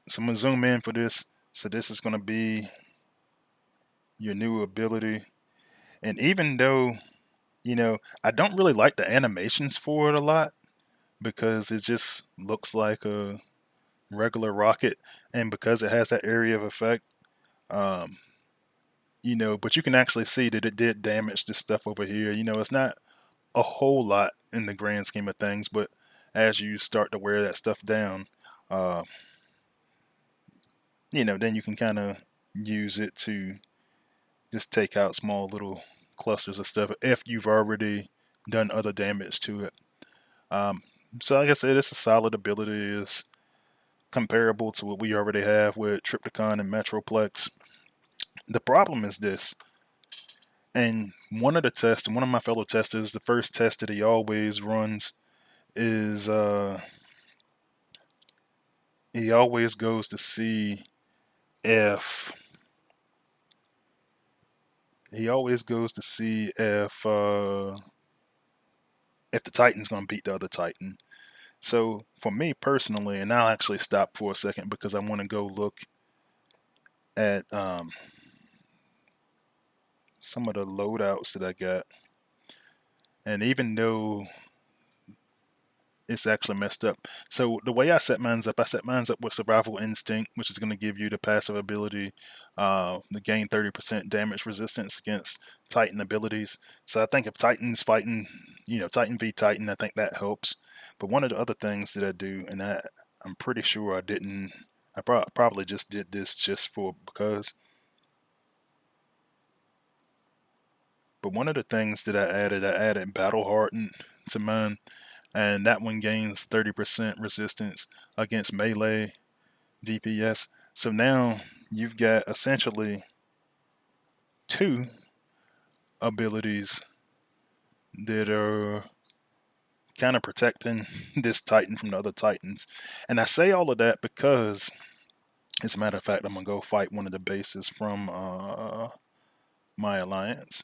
so I'm gonna zoom in for this. So this is gonna be your new ability, and even though, you know, I don't really like the animations for it a lot because it just looks like a regular rocket, and because it has that area of effect, um, you know, but you can actually see that it did damage this stuff over here. You know, it's not a whole lot in the grand scheme of things, but as you start to wear that stuff down, uh, you know, then you can kind of use it to just take out small little clusters of stuff if you've already done other damage to it. Um, so like I said, it's a solid ability. It's comparable to what we already have with Tripticon and Metroplex. The problem is this, and one of the tests, one of my fellow testers, the first test that he always runs is he always goes to see if he always goes to see if the Titan's gonna beat the other Titan. So for me personally, and I'll actually stop for a second because I want to go look at some of the loadouts that I got, and even though it's actually messed up. So the way I set mine up with Survival Instinct, which is going to give you the passive ability to gain 30% damage resistance against Titan abilities. So I think if Titan's fighting, Titan v Titan, I think that helps. But one of the other things that I do, and I'm pretty sure I didn't, probably just did this just for because. But one of the things that I added Battle Hardened to mine, and that one gains 30% resistance against melee DPS. So now you've got essentially two abilities that are kind of protecting this Titan from the other Titans. And I say all of that because, as a matter of fact, I'm going to go fight one of the bases from my alliance.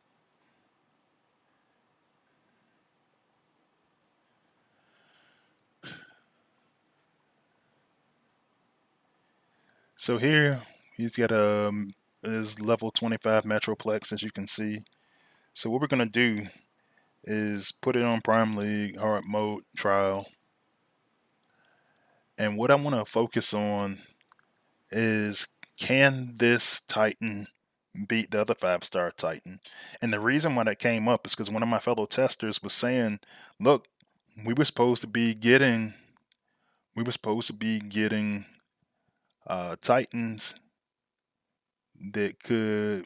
So here, he's got his level 25 Metroplex, as you can see. So what we're going to do is put it on Prime League, hard mode, trial. And what I want to focus on is, can this Titan beat the other 5-star Titan? And the reason why that came up is because one of my fellow testers was saying, look, we were supposed to be getting Titans that could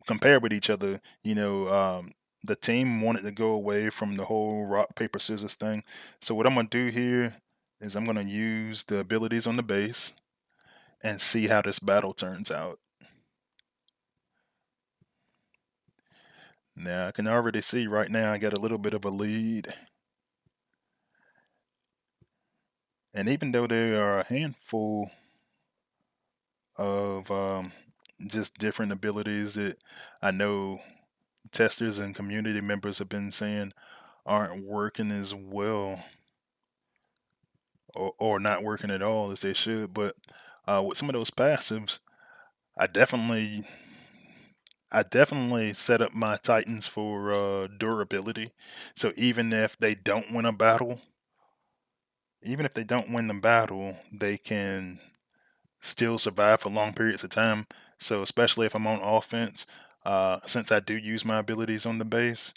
compare with each other. The team wanted to go away from the whole rock paper scissors thing. So what I'm gonna do here is I'm gonna use the abilities on the base and see how this battle turns out. Now I can already see right now I got a little bit of a lead. And even though there are a handful of just different abilities that I know testers and community members have been saying aren't working as well, or not working at all as they should, but with some of those passives, I definitely set up my Titans for durability. So even if they don't win the battle, they can still survive for long periods of time. So especially if I'm on offense, since I do use my abilities on the base,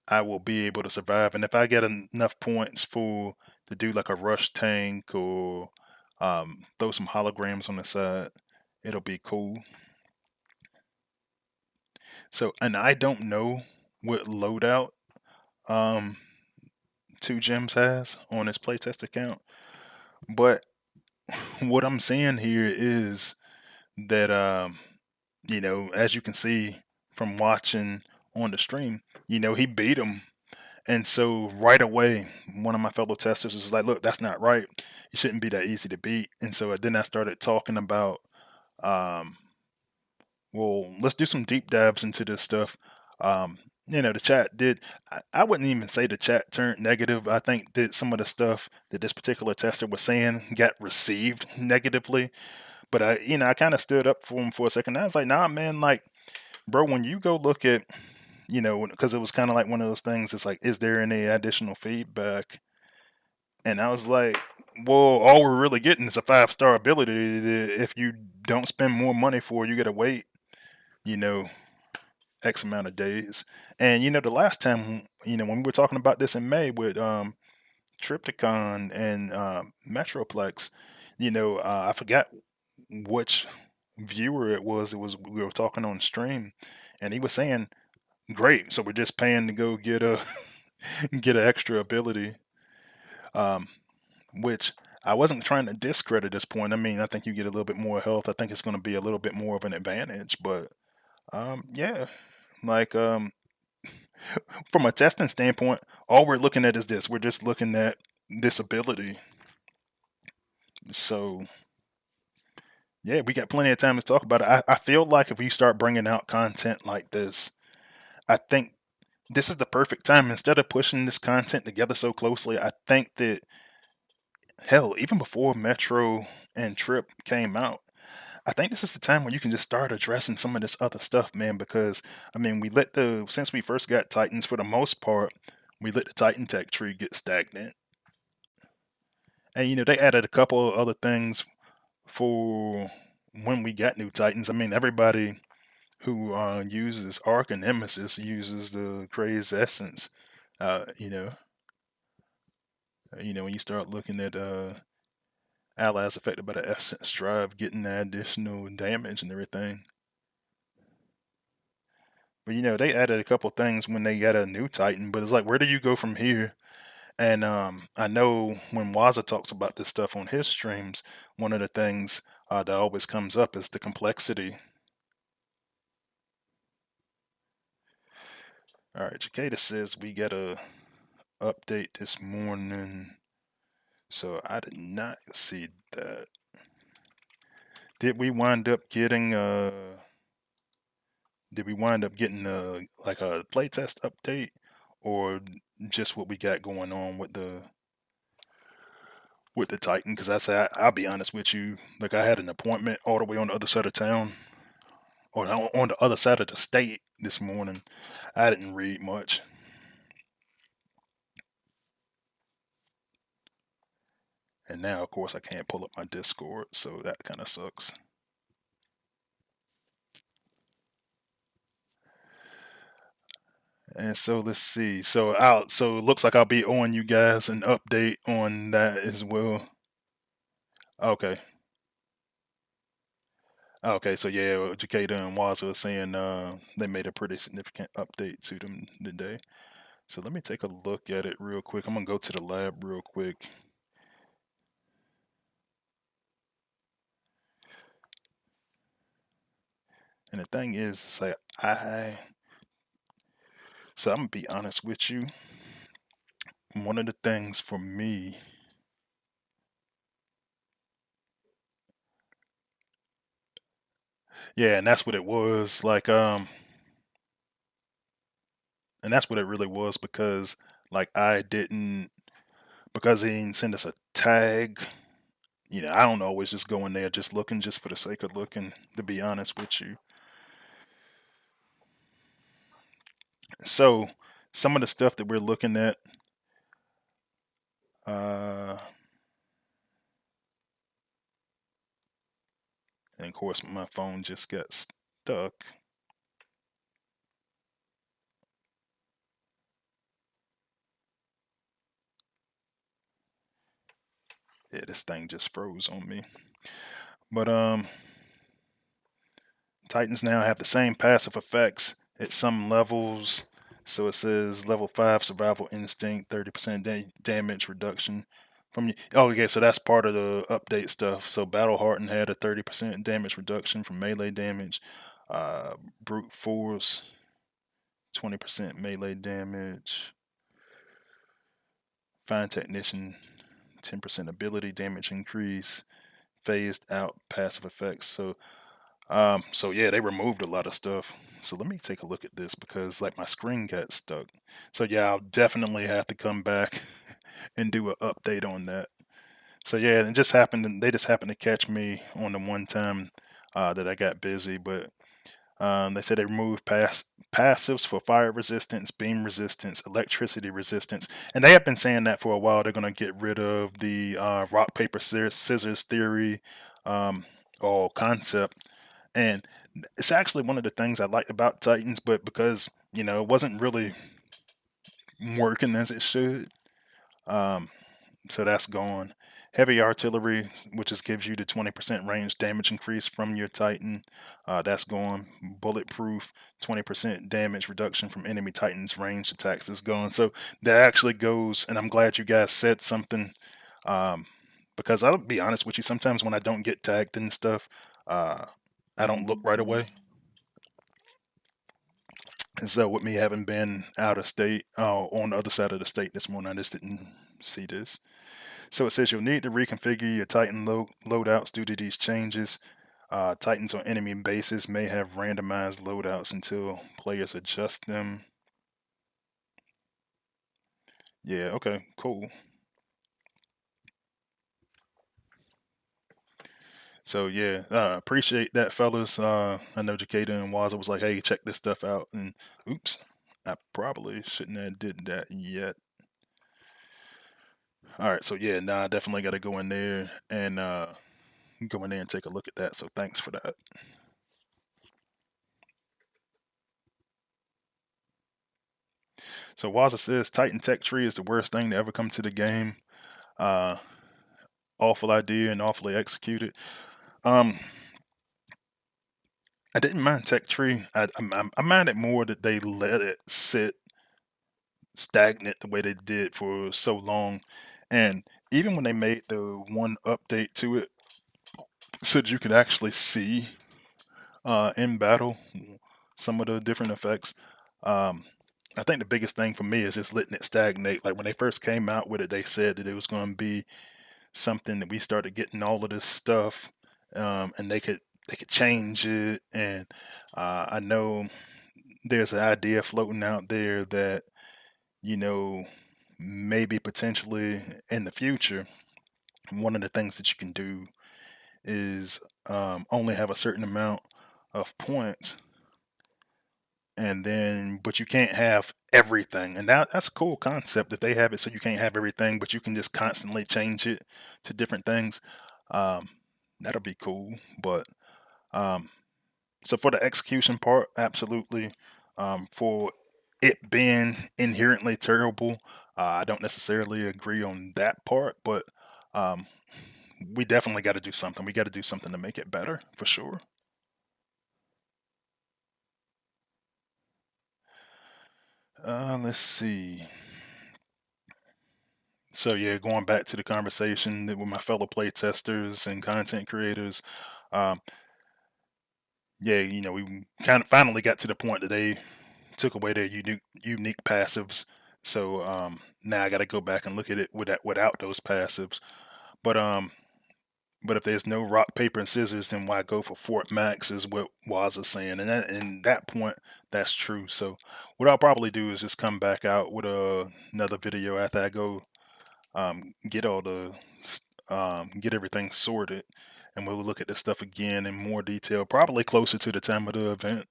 I will be able to survive. And if I get enough points to do like a rush tank or throw some holograms on the side, it'll be cool. So, and I don't know what loadout um, Two Gems has on his playtest account, but what I'm seeing here is that as you can see from watching on the stream, he beat him. And so right away, one of my fellow testers was like, look, that's not right. It shouldn't be that easy to beat. And so then I started talking about, well, let's do some deep dives into this stuff. The chat did, I wouldn't even say the chat turned negative. I think that some of the stuff that this particular tester was saying got received negatively. But I kind of stood up for him for a second. I was like, nah, man, like, bro, when you go look at, because it was kind of like one of those things. It's like, is there any additional feedback? And I was like, well, all we're really getting is a 5-star ability that if you don't spend more money for, you gotta wait, you know, X amount of days. And the last time, when we were talking about this in May with Tripticon and Metroplex, I forgot which viewer it was. We were talking on stream, and he was saying, "Great, so we're just paying to go get a get an extra ability," um, which I wasn't trying to discredit this point. I mean, I think you get a little bit more health. I think it's going to be a little bit more of an advantage, but yeah, like from a testing standpoint, all we're looking at is this. We're just looking at this ability. So yeah, we got plenty of time to talk about it. I feel like if we start bringing out content like this, I think this is the perfect time. Instead of pushing this content together so closely, I think that, hell, even before Metro and Trip came out, I think this is the time when you can just start addressing some of this other stuff, man, because I mean, since we first got Titans, for the most part, we let the Titan tech tree get stagnant. And they added a couple of other things for when we got new Titans. I mean, everybody who uses Arc and Nemesis uses the Craze Essence. Uh, you know, when you start looking at allies affected by the Essence Drive getting that additional damage and everything. But they added a couple things when they got a new Titan. But it's like, where do you go from here? And I know when Waza talks about this stuff on his streams, one of the things that always comes up is the complexity. All right, Jacada says we got a update this morning, so I did not see that. Did we wind up getting like a playtest update, or just what we got going on with the Titan? Because I'll be honest with you, like I had an appointment all the way on the other side of town, or on the other side of the state this morning. I didn't read much. And now, of course, I can't pull up my Discord, so that kind of sucks. And so let's see. So it looks like I'll be owing you guys an update on that as well. Okay. Okay, so yeah, Jacada and Waza are saying they made a pretty significant update to them today. So let me take a look at it real quick. I'm gonna go to the lab real quick. And the thing is, it's like so I'm gonna be honest with you. One of the things for me, yeah, and that's what it was. Like and that's what it really was, because like I didn't because he didn't send us a tag. I don't always just go in there just looking just for the sake of looking, to be honest with you. So some of the stuff that we're looking at, uh, and of course my phone just got stuck. Yeah, this thing just froze on me. But Titans now have the same passive effects at some levels. So it says level 5 survival instinct, 30% damage reduction from you. Oh, okay, so that's part of the update stuff. So Battle Hardened had a 30% damage reduction from melee damage. Brute Force, 20% melee damage. Fine Technician, 10% ability damage increase. Phased out passive effects. So yeah, they removed a lot of stuff. So let me take a look at this, because like my screen got stuck. So yeah, I'll definitely have to come back and do an update on that. So yeah, it just happened. They just happened to catch me on the one time that I got busy. But they said they removed passives for fire resistance, beam resistance, electricity resistance, and they have been saying that for a while. They're going to get rid of the rock paper scissors theory or concept. And it's actually one of the things I liked about Titans, but because it wasn't really working as it should, um, so that's gone. Heavy artillery, which just gives you the 20% range damage increase from your Titan, that's gone. Bulletproof, 20% damage reduction from enemy Titans' ranged attacks is gone. So that actually goes, and I'm glad you guys said something, um, because I'll be honest with you, sometimes when I don't get tagged and stuff, I don't look right away. And so with me having been out of state, on the other side of the state this morning, I just didn't see this. So it says you'll need to reconfigure your Titan loadouts due to these changes. Titans on enemy bases may have randomized loadouts until players adjust them. Yeah, okay, cool. So yeah, appreciate that, fellas. I know Jacada and Waza was like, "Hey, check this stuff out," and oops, I probably shouldn't have did that yet. All right, so yeah, now I definitely got to go in there and take a look at that. So thanks for that. So Waza says Titan Tech Tree is the worst thing to ever come to the game. Uh, Awful idea and awfully executed. Um, I didn't mind Tech Tree. I mind it more that they let it sit stagnant the way they did for so long, and even when they made the one update to it, so that you could actually see in battle some of the different effects. Um, I think the biggest thing for me is just letting it stagnate. Like when they first came out with it, they said that it was going to be something that we started getting all of this stuff, and they could change it. And I know there's an idea floating out there that you know maybe potentially in the future, one of the things that you can do is only have a certain amount of points, and then but you can't have everything. And that's a cool concept that they have it so you can't have everything, but you can just constantly change it to different things. Um, that'll be cool. But um, so for the execution part, absolutely. For it being inherently terrible, I don't necessarily agree on that part, but um, we definitely got to do something. We got to do something to make it better for sure. Let's see. So yeah, going back to the conversation with my fellow playtesters and content creators, um, yeah, we kind of finally got to the point that they took away their unique passives. So now I got to go back and look at it without those passives. But but if there's no rock paper and scissors, then why go for Fort Max is what Waz is saying, and that point, that's true. So what I'll probably do is just come back out with another video after I go get all the get everything sorted, and we'll look at this stuff again in more detail, probably closer to the time of the event,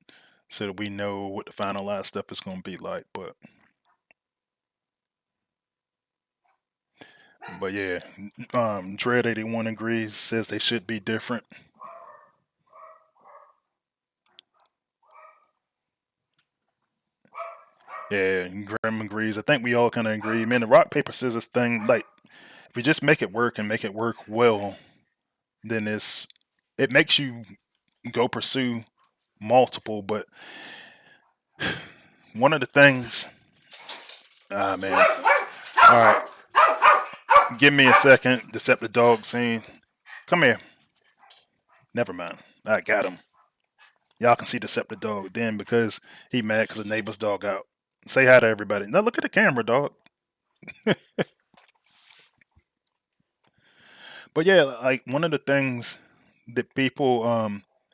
so that we know what the finalized stuff is going to be like. But yeah, Dread 81 agrees, says they should be different. Yeah, Grim agrees. I think we all kind of agree. Man, the rock paper scissors thing, like if we just make it work and make it work well, then it makes you go pursue multiple. But one of the things, man, all right, give me a second. Deceptive dog scene. Come here. Never mind. I got him. Y'all can see Deceptive dog then because he mad because the neighbor's dog out. Say hi to everybody. Now look at the camera, dog. But yeah, like one of the things that people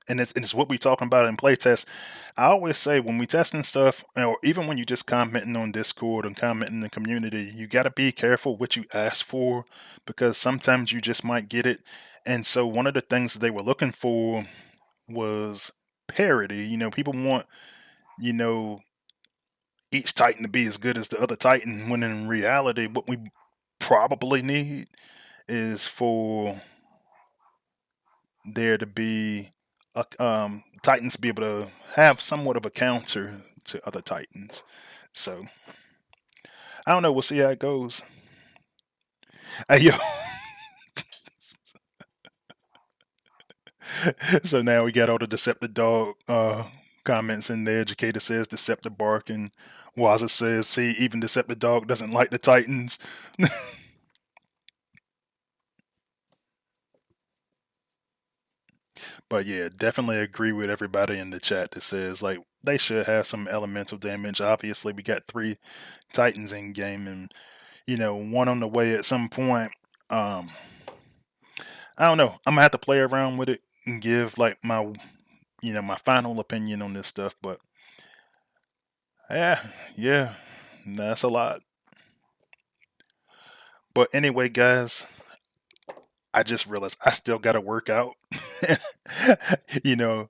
and it's what we talking about in playtest. I always say when we testing stuff, or even when you just commenting on Discord and commenting in the community, you got to be careful what you ask for because sometimes you just might get it. And so one of the things that they were looking for was parity. People want you know each Titan to be as good as the other Titan, when in reality, what we probably need is for there to be Titans to be able to have somewhat of a counter to other Titans. So I don't know. We'll see how it goes. Hey yo, so now we got all the Decepticon comments in there. Educator says Deceptibark, and Waza says, "See, even Decepticon doesn't like the Titans." But yeah, definitely agree with everybody in the chat that says like they should have some elemental damage. Obviously, we got 3 Titans in game, and one on the way at some point. Um, I don't know. I'm gonna have to play around with it and give like my final opinion on this stuff. But yeah, that's a lot. But anyway, guys, I just realized I still got to work out. you know,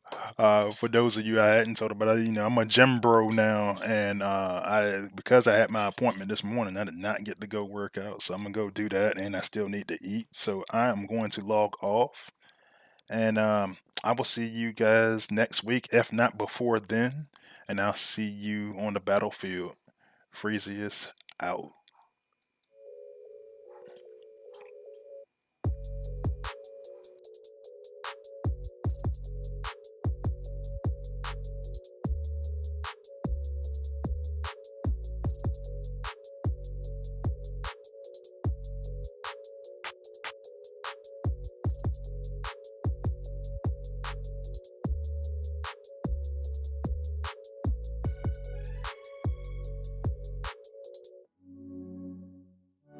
for those of you I hadn't told about, I'm a gym bro now, and I because I had my appointment this morning, I did not get to go work out, so I'm gonna go do that, and I still need to eat, so I am going to log off, and I will see you guys next week, if not before then, and I'll see you on the battlefield. Freezius out.